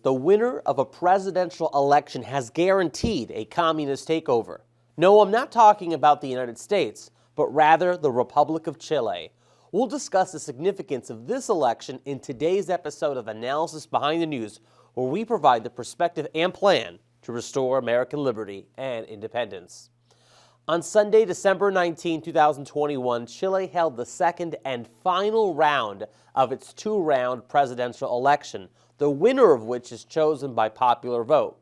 the winner of a presidential election has guaranteed a communist takeover. No, I'm not talking about the United States, but rather the Republic of Chile. We'll discuss the significance of this election in today's episode of Analysis Behind the News, where we provide the perspective and plan to restore American liberty and independence. On Sunday, December 19, 2021, Chile held the second and final round of its two-round presidential election, the winner of which is chosen by popular vote.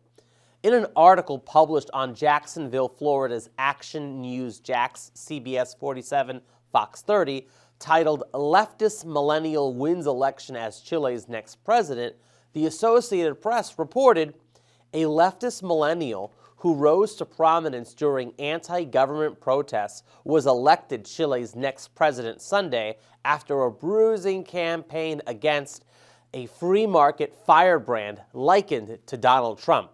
In an article published on Jacksonville, Florida's Action News Jax CBS 47 Fox 30, titled "Leftist Millennial Wins Election as Chile's Next President," the Associated Press reported a leftist millennial who rose to prominence during anti-government protests was elected Chile's next president Sunday after a bruising campaign against a free market firebrand likened to Donald Trump.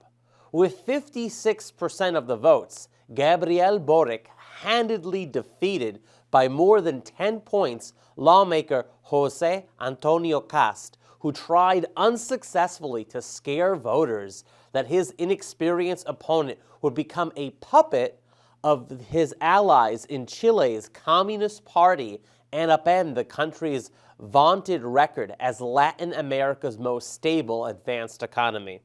With 56% of the votes, Gabriel Boric handedly defeated by more than 10 points lawmaker Jose Antonio Cast, who tried unsuccessfully to scare voters that his inexperienced opponent would become a puppet of his allies in Chile's Communist Party and upend the country's vaunted record as Latin America's most stable advanced economy.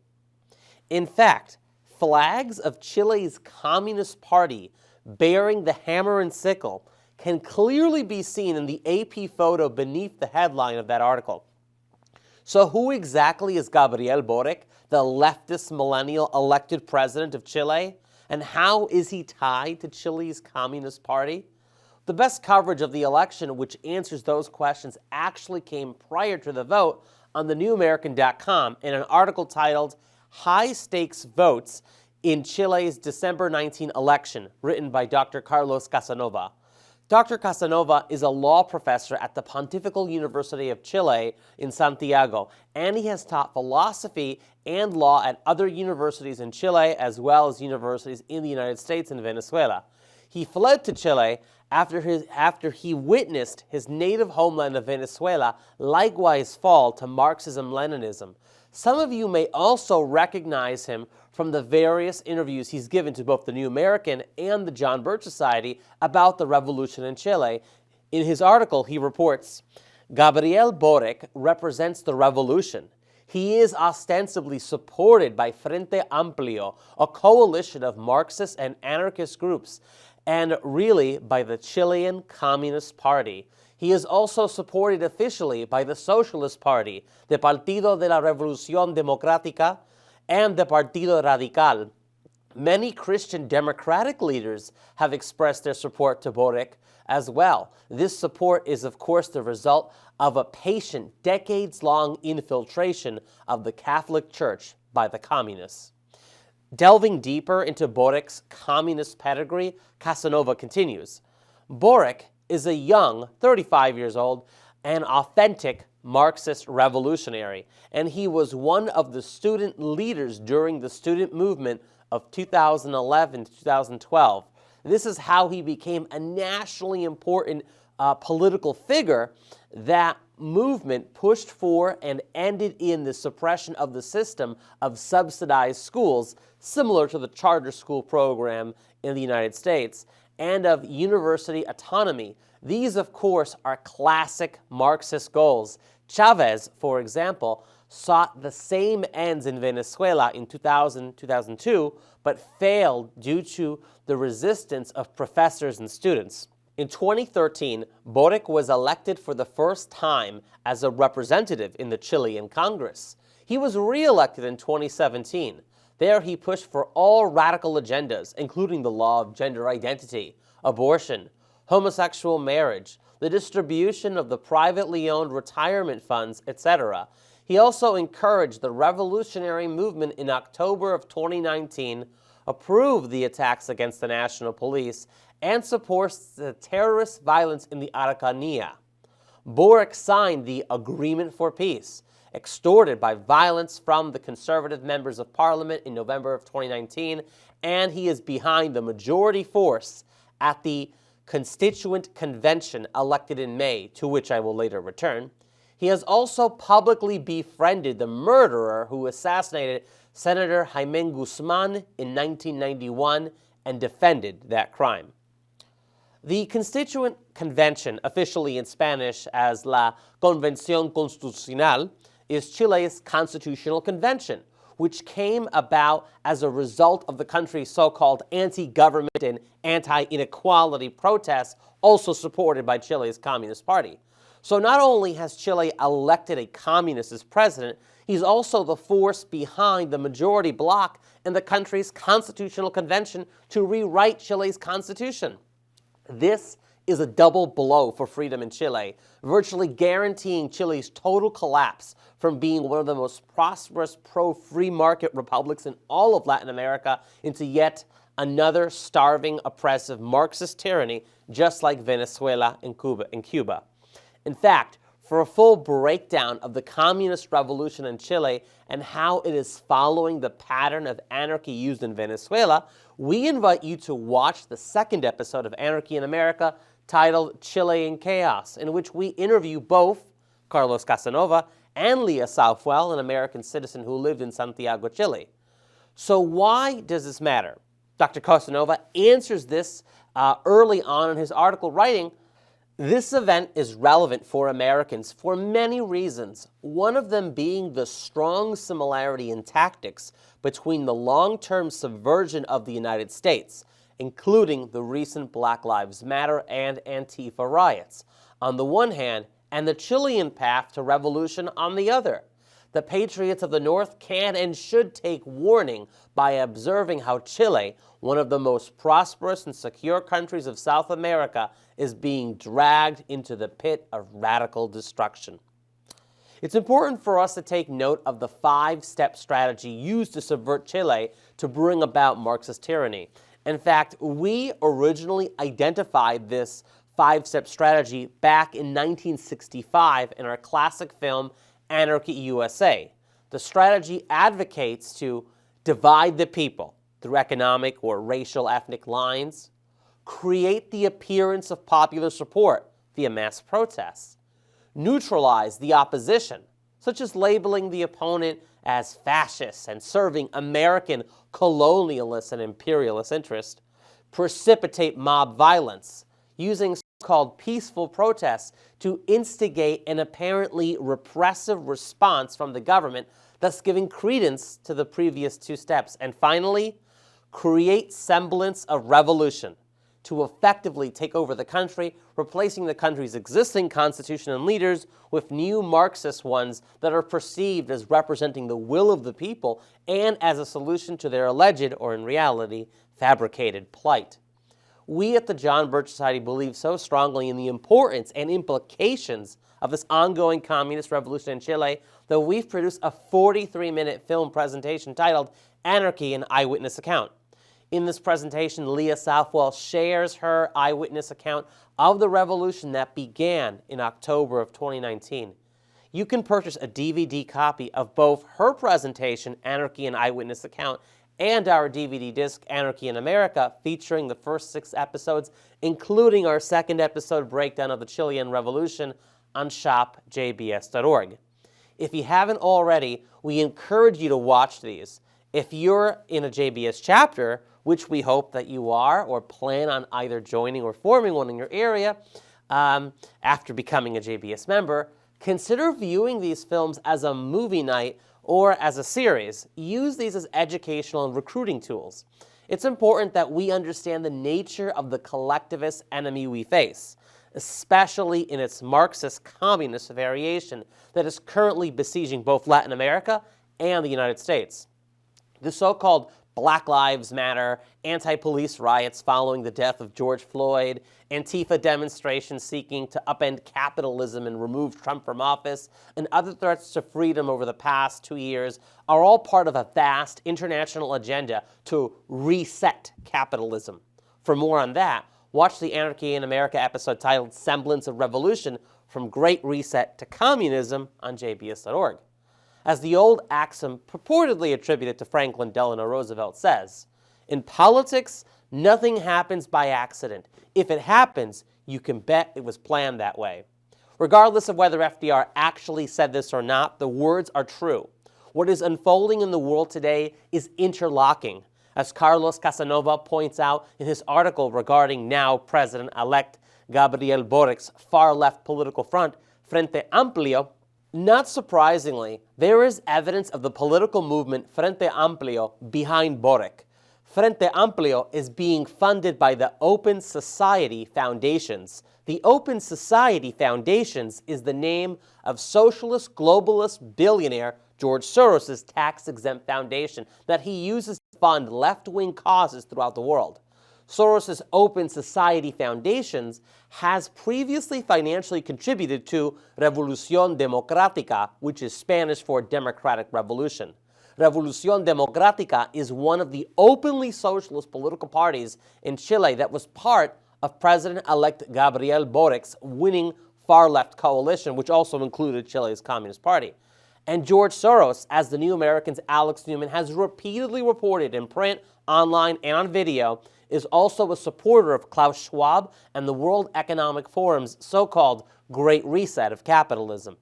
In fact, flags of Chile's Communist Party bearing the hammer and sickle can clearly be seen in the AP photo beneath the headline of that article. So who exactly is Gabriel Boric, the leftist millennial elected president of Chile? And how is he tied to Chile's Communist Party? The best coverage of the election, which answers those questions, actually came prior to the vote on thenewamerican.com in an article titled "High Stakes Votes in Chile's December 19 Election," written by Dr. Carlos Casanova. Dr. Casanova is a law professor at the Pontifical University of Chile in Santiago, and he has taught philosophy and law at other universities in Chile as well as universities in the United States and Venezuela. He fled to Chile after he witnessed his native homeland of Venezuela likewise fall to Marxism-Leninism. Some of you may also recognize him from the various interviews he's given to both the New American and the John Birch Society about the revolution in Chile. In his article, he reports, "Gabriel Boric represents the revolution. He is ostensibly supported by Frente Amplio, a coalition of Marxist and anarchist groups, and really by the Chilean Communist Party. He is also supported officially by the Socialist Party, the Partido de la Revolución Democrática, and the Partido Radical. Many Christian democratic leaders have expressed their support to Boric as well. This support is, of course, the result of a patient, decades-long infiltration of the Catholic Church by the communists." Delving deeper into Boric's communist pedigree, Casanova continues, "Boric is a young, 35 years old, and authentic Marxist revolutionary, and he was one of the student leaders during the student movement of 2011 to 2012. This is how he became a nationally important political figure. That movement pushed for and ended in the suppression of the system of subsidized schools, similar to the charter school program in the United States, and of university autonomy. These, of course, are classic Marxist goals. Chavez, for example, sought the same ends in Venezuela in 2000-2002, but failed due to the resistance of professors and students. In 2013, Boric was elected for the first time as a representative in the Chilean Congress. He was re-elected in 2017. There he pushed for all radical agendas, including the law of gender identity, abortion, homosexual marriage, the distribution of the privately owned retirement funds, etc. He also encouraged the revolutionary movement in October of 2019, approved the attacks against the national police, and supports the terrorist violence in the Araucanía. Boric signed the Agreement for Peace, extorted by violence from the conservative members of parliament in November of 2019, and he is behind the majority force at the Constituent Convention elected in May, to which I will later return. He has also publicly befriended the murderer who assassinated Senator Jaime Guzman in 1991 and defended that crime. The Constituent Convention, officially in Spanish as La Convención Constitucional, is Chile's constitutional convention, which came about as a result of the country's so-called anti-government and anti-inequality protests, also supported by Chile's Communist Party. So not only has Chile elected a communist as president, he's also the force behind the majority bloc in the country's constitutional convention to rewrite Chile's constitution. This is a double blow for freedom in Chile, virtually guaranteeing Chile's total collapse from being one of the most prosperous pro-free market republics in all of Latin America into yet another starving, oppressive Marxist tyranny, just like Venezuela and Cuba. In fact, for a full breakdown of the communist revolution in Chile and how it is following the pattern of anarchy used in Venezuela, we invite you to watch the second episode of Anarchy in America, titled Chile in Chaos, in which we interview both Carlos Casanova and Leah Southwell, an American citizen who lived in Santiago, Chile. So why does this matter? Dr. Casanova answers this early on in his article, writing, "This event is relevant for Americans for many reasons, one of them being the strong similarity in tactics between the long-term subversion of the United States, including the recent Black Lives Matter and Antifa riots, on the one hand, and the Chilean path to revolution on the other. The patriots of the North can and should take warning by observing how Chile, one of the most prosperous and secure countries of South America, is being dragged into the pit of radical destruction." It's important for us to take note of the 5-step strategy used to subvert Chile to bring about Marxist tyranny. In fact, we originally identified this 5-step strategy back in 1965 in our classic film, Anarchy USA. The strategy advocates to divide the people through economic or racial ethnic lines, create the appearance of popular support via mass protests, neutralize the opposition, such as labeling the opponent as fascist and serving American colonialist and imperialist interests, precipitate mob violence, using so-called peaceful protests to instigate an apparently repressive response from the government, thus giving credence to the previous 2 steps, and finally, create semblance of revolution to effectively take over the country, replacing the country's existing constitution and leaders with new Marxist ones that are perceived as representing the will of the people and as a solution to their alleged, or in reality, fabricated plight. We at the John Birch Society believe so strongly in the importance and implications of this ongoing communist revolution in Chile that we've produced a 43-minute film presentation titled Anarchy, an Eyewitness Account. In this presentation, Leah Southwell shares her eyewitness account of the revolution that began in October of 2019. You can purchase a DVD copy of both her presentation, Anarchy, an Eyewitness Account, and our DVD disc, Anarchy in America, featuring the first 6 episodes, including our second episode breakdown of the Chilean Revolution, on shopjbs.org. If you haven't already, we encourage you to watch these. If you're in a JBS chapter, which we hope that you are, or plan on either joining or forming one in your area after becoming a JBS member, consider viewing these films as a movie night or as a series. Use these as educational and recruiting tools. It's important that we understand the nature of the collectivist enemy we face, especially in its Marxist communist variation that is currently besieging both Latin America and the United States. The so-called Black Lives Matter, anti-police riots following the death of George Floyd, Antifa demonstrations seeking to upend capitalism and remove Trump from office, and other threats to freedom over the past 2 years are all part of a vast international agenda to reset capitalism. For more on that, watch the Anarchy in America episode titled Semblance of Revolution, From Great Reset to Communism on jbs.org. As the old axiom purportedly attributed to Franklin Delano Roosevelt says, in politics, nothing happens by accident. If it happens, you can bet it was planned that way. Regardless of whether FDR actually said this or not, the words are true. What is unfolding in the world today is interlocking. As Carlos Casanova points out in his article regarding now President-elect Gabriel Boric's far-left political front, Frente Amplio, not surprisingly, there is evidence of the political movement Frente Amplio behind Boric. Frente Amplio is being funded by the Open Society Foundations. The Open Society Foundations is the name of socialist globalist billionaire George Soros' tax-exempt foundation that he uses to fund left-wing causes throughout the world. Soros' Open Society Foundations has previously financially contributed to Revolución Democrática, which is Spanish for Democratic Revolution. Revolución Democrática is one of the openly socialist political parties in Chile that was part of President-elect Gabriel Boric's winning far-left coalition, which also included Chile's Communist Party. And George Soros, as the New American's Alex Newman has repeatedly reported in print, online, and on video, is also a supporter of Klaus Schwab and the World Economic Forum's so-called Great Reset of capitalism.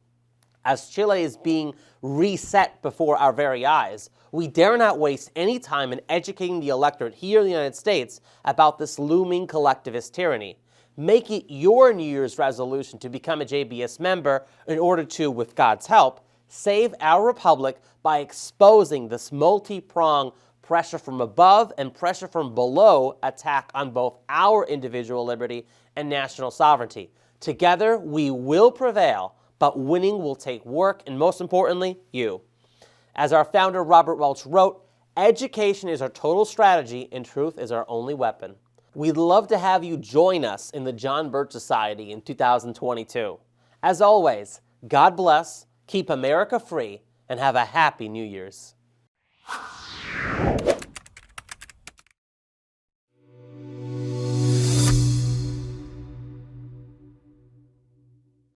As Chile is being reset before our very eyes, we dare not waste any time in educating the electorate here in the United States about this looming collectivist tyranny. Make it your New Year's resolution to become a JBS member in order to, with God's help, save our republic by exposing this multi-pronged pressure from above and pressure from below attack on both our individual liberty and national sovereignty. Together, we will prevail, but winning will take work and, most importantly, you. As our founder Robert Welch wrote, education is our total strategy and truth is our only weapon. We'd love to have you join us in the John Birch Society in 2022. As always, God bless, keep America free, and have a happy New Year's.